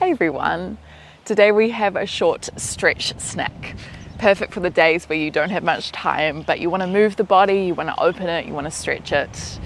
Hey everyone, today we have a short stretch snack. Perfect for the days where you don't have much time, but you want to move the body, you want to open it, you want to stretch it.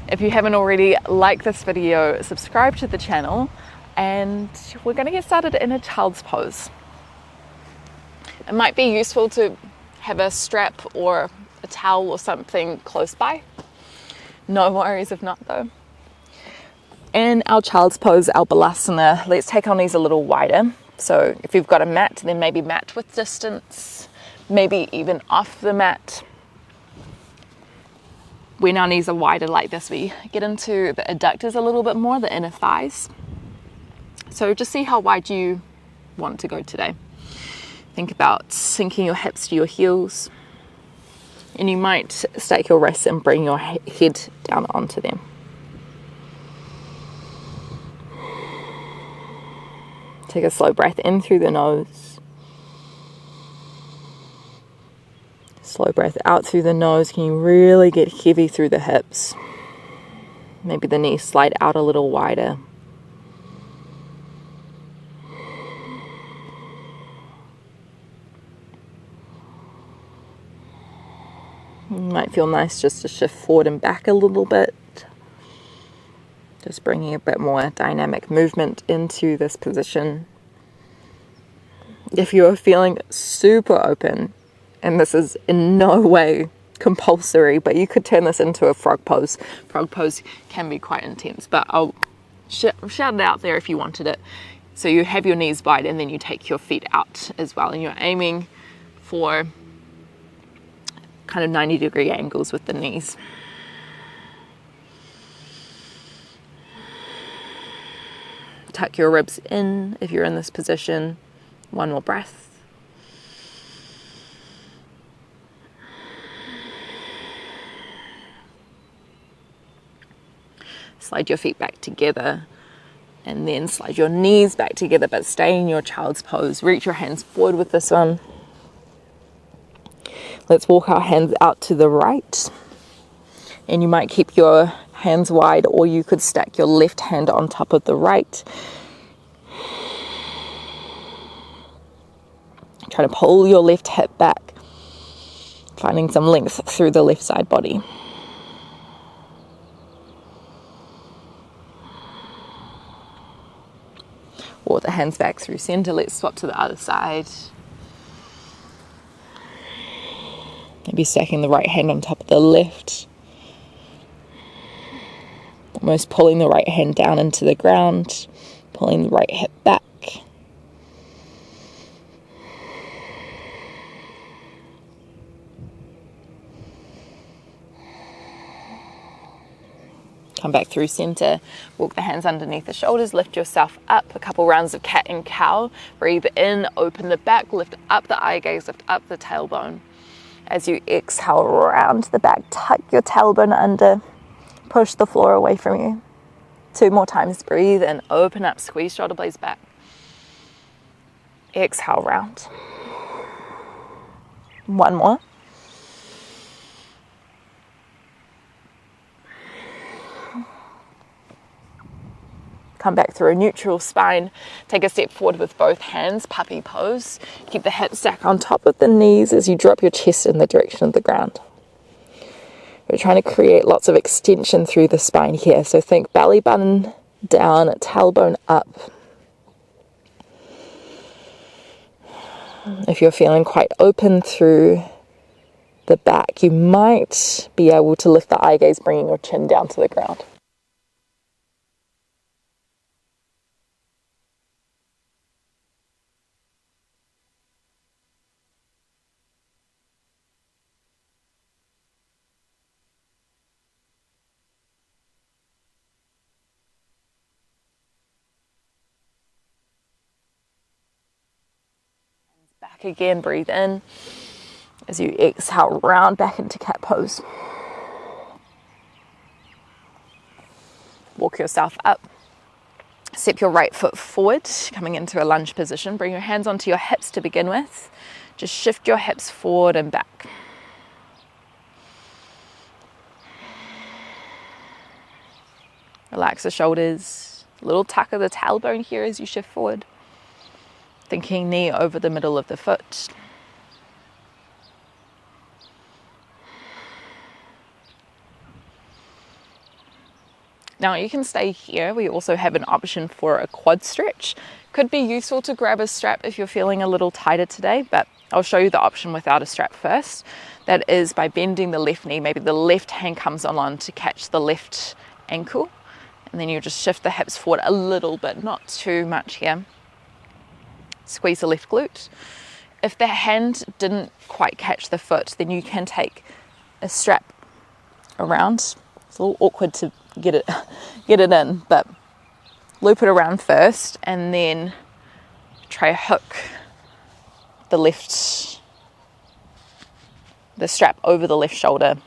If you haven't already, like this video, subscribe to the channel, and we're going to get started in a child's pose. It might be useful to have a strap or a towel or something close by. No worries if not though. In our child's pose, our balasana, let's take our knees a little wider. So if you've got a mat, then maybe mat with distance, maybe even off the mat. When our knees are wider like this, we get into the adductors a little bit more, the inner thighs. So just see how wide you want to go today. Think about sinking your hips to your heels, and you might stake your wrists and bring your head down onto them. Take a slow breath in through the nose. Slow breath out through the nose. Can you really get heavy through the hips? Maybe the knees slide out a little wider. It might feel nice just to shift forward and back a little bit. Just bringing a bit more dynamic movement into this position. If you're feeling super open, and this is in no way compulsory, but you could turn this into a frog pose. Frog pose can be quite intense, but I'll shout it out there if you wanted it. So you have your knees wide and then you take your feet out as well, and you're aiming for kind of 90-degree angles with the knees. Tuck your ribs in if you're in this position. One more breath. Slide your feet back together and then slide your knees back together, but stay in your child's pose. Reach your hands forward with this one. Let's walk our hands out to the right, and you might keep your hands wide, or you could stack your left hand on top of the right. Try to pull your left hip back, finding some length through the left side body. Walk the hands back through center. Let's swap to the other side. Maybe stacking the right hand on top of the left. Almost pulling the right hand down into the ground. Pulling the right hip back. Come back through center. Walk the hands underneath the shoulders. Lift yourself up. A couple rounds of cat and cow. Breathe in, open the back, lift up the eye gaze, lift up the tailbone. As you exhale, round the back, tuck your tailbone under, push the floor away from you. 2 more times. Breathe in, open up, squeeze shoulder blades back. Exhale, round. 1 more. Come back through a neutral spine. Take a step forward with both hands, puppy pose. Keep the hips stacked on top of the knees as you drop your chest in the direction of the ground. We're trying to create lots of extension through the spine here. So think belly button down, tailbone up. If you're feeling quite open through the back, you might be able to lift the eye gaze, bringing your chin down to the ground. Back again, breathe in. As you exhale, round back into cat pose. Walk yourself up. Step your right foot forward, coming into a lunge position. Bring your hands onto your hips to begin with. Just shift your hips forward and back. Relax the shoulders. A little tuck of the tailbone here as you shift forward. Thinking knee over the middle of the foot. Now you can stay here. We also have an option for a quad stretch. Could be useful to grab a strap if you're feeling a little tighter today, but I'll show you the option without a strap first. That is by bending the left knee. Maybe the left hand comes on to catch the left ankle, and then you just shift the hips forward a little bit, not too much here. Squeeze the left glute. If the hand didn't quite catch the foot, then you can take a strap around. It's a little awkward to get it in, but loop it around first and then try hook the strap over the left shoulder.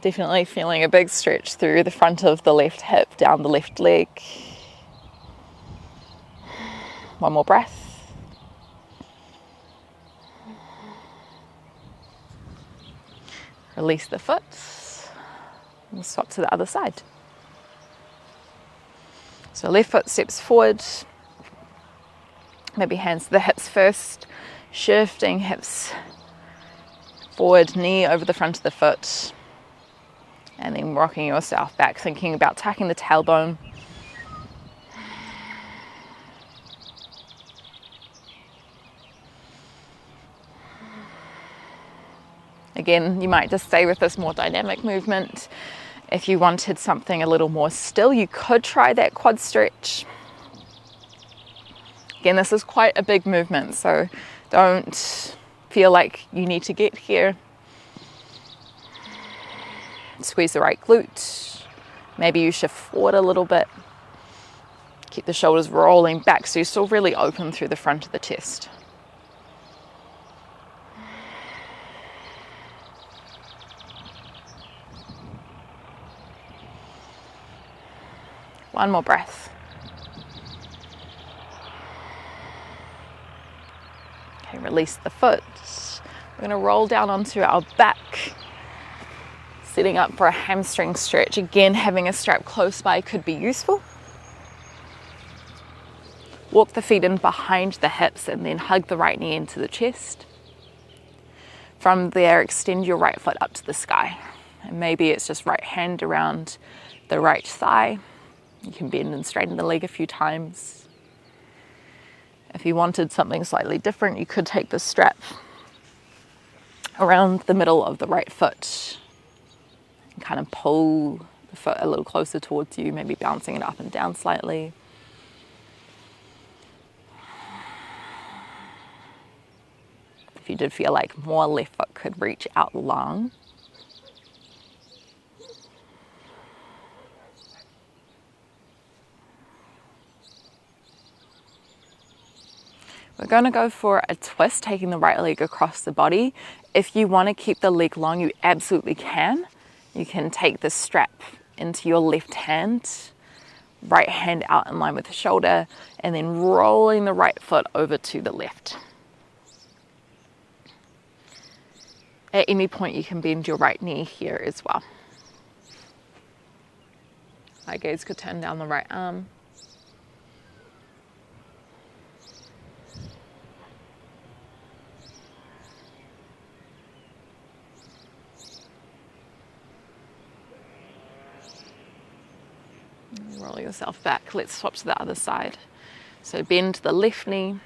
Definitely feeling a big stretch through the front of the left hip, down the left leg. One more breath. Release the foot. We'll swap to the other side. So left foot steps forward. Maybe hands to the hips first. Shifting hips forward, knee over the front of the foot. And then rocking yourself back, thinking about tucking the tailbone. Again, you might just stay with this more dynamic movement. If you wanted something a little more still, you could try that quad stretch. Again, this is quite a big movement, so don't feel like you need to get here. Squeeze the right glute. Maybe you shift forward a little bit. Keep the shoulders rolling back so you're still really open through the front of the chest. One more breath. Okay, release the foot. We're going to roll down onto our back, setting up for a hamstring stretch. Again, having a strap close by could be useful. Walk the feet in behind the hips and then hug the right knee into the chest. From there, extend your right foot up to the sky. And maybe it's just right hand around the right thigh. You can bend and straighten the leg a few times. If you wanted something slightly different, you could take the strap around the middle of the right foot and kind of pull the foot a little closer towards you, maybe bouncing it up and down slightly. If you did feel like more left foot could reach out long. We're going to go for a twist, taking the right leg across the body. If you want to keep the leg long, you absolutely can. You can take the strap into your left hand, right hand out in line with the shoulder, and then rolling the right foot over to the left. At any point, you can bend your right knee here as well. Eye gaze could turn down the right arm. Roll yourself back. Let's swap to the other side. So bend the left knee,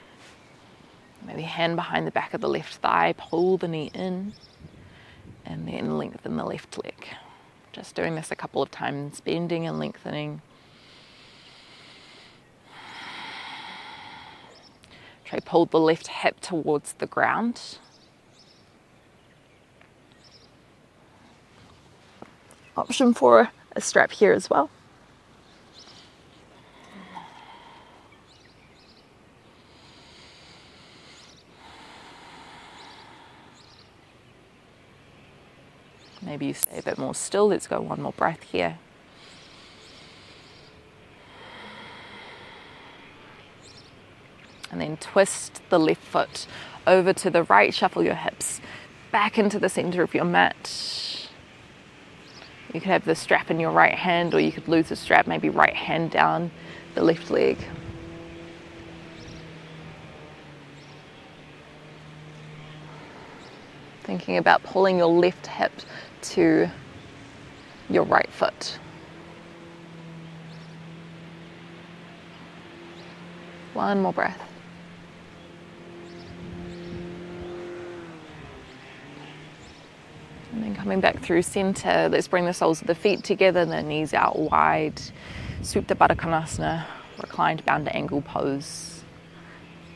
maybe hand behind the back of the left thigh, pull the knee in, and then lengthen the left leg. Just doing this a couple of times, bending and lengthening. Try pull the left hip towards the ground. Option for a strap here as well. Maybe you stay a bit more still. Let's go one more breath here. And then twist the left foot over to the right, shuffle your hips. back into the center of your mat. You could have the strap in your right hand, or you could lose the strap, maybe right hand down the left leg. Thinking about pulling your left hip to your right foot. One more breath. And then coming back through center, let's bring the soles of the feet together, the knees out wide. Supta Baddha Konasana, reclined bound angle pose.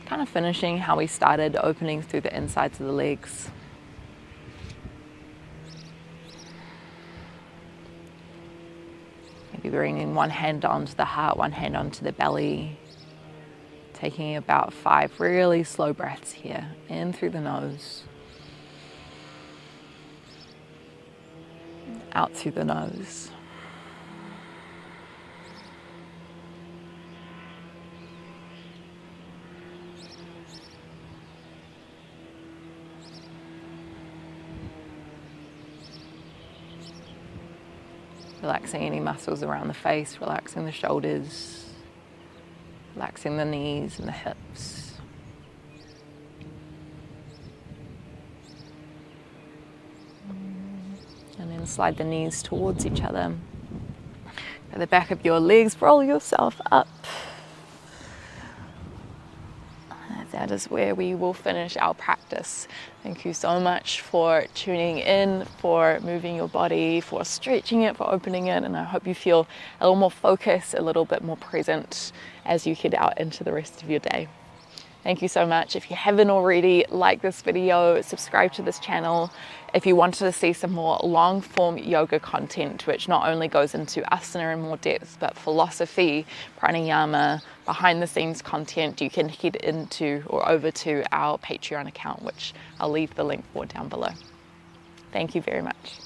Kind of finishing how we started, opening through the insides of the legs. Maybe bringing one hand onto the heart, one hand onto the belly. Taking about 5 really slow breaths here, in through the nose. Out through the nose. Relaxing any muscles around the face, relaxing the shoulders, relaxing the knees and the hips. And then slide the knees towards each other. At the back of your legs, roll yourself up. That is where we will finish our practice. Thank you so much for tuning in, for moving your body, for stretching it, for opening it, and I hope you feel a little more focused, a little bit more present as you head out into the rest of your day. Thank you so much. If you haven't already, like this video, subscribe to this channel. If you wanted to see some more long form yoga content, which not only goes into asana in more depth, but philosophy, pranayama, behind the scenes content, you can head into or over to our Patreon account, which I'll leave the link for down below. Thank you very much.